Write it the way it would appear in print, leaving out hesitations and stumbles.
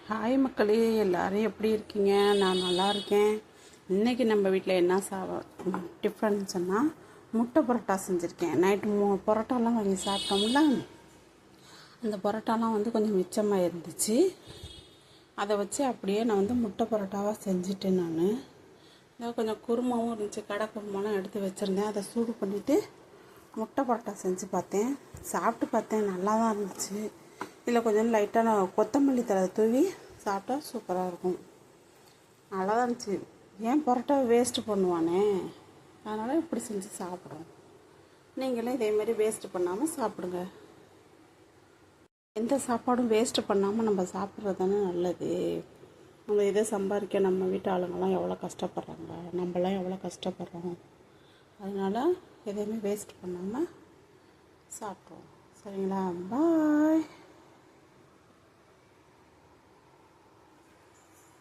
Hi மக்களே, எல்லோரும் எப்படி இருக்கீங்க? நான் நல்லா இருக்கேன். இன்றைக்கி நம்ம வீட்டில் என்ன டிஃபன் சொன்னால் முட்டை பரோட்டா செஞ்சுருக்கேன். நைட்டு பரோட்டாலாம் வாங்கி சாப்பிட்டோம்ல, அந்த பரோட்டாலாம் கொஞ்சம் மிச்சமாக இருந்துச்சு. அதை வச்சு அப்படியே நான் முட்டை பரோட்டாவாக செஞ்சுட்டேன். நான் கொஞ்சம் குருமாவும் இருந்துச்சு, கடை குருமாலாம் எடுத்து வச்சுருந்தேன். அதை சூடு பண்ணிவிட்டு முட்டை பரோட்டா செஞ்சு பார்த்தேன். சாப்பிட்டு பார்த்தேன், நல்லா தான் இருந்துச்சு. இதில் கொஞ்சம் லைட்டாக கொத்தமல்லி தழை தூவி சாப்பிட்டா சூப்பராக இருக்கும். நல்லா தான் இருந்துச்சு. ஏன் பரோட்டா வேஸ்ட்டு பண்ணுவானே, அதனால் இப்படி செஞ்சு சாப்பிட்றோம். நீங்களும் இதேமாரி வேஸ்ட்டு பண்ணாமல் சாப்பிடுங்க. எந்த சாப்பாடும் வேஸ்ட்டு பண்ணாமல் நம்ம சாப்பிட்றது தானே நல்லது. நம்ம இதை சம்பாதிக்க நம்ம வீட்டு ஆளுங்கள்லாம் எவ்வளோ கஷ்டப்படுறாங்க, நம்மளாம் எவ்வளோ கஷ்டப்படுறோம். அதனால் எதையுமே வேஸ்ட் பண்ணாமல் சாப்பிட்றோம். சரிங்களா? பாய்.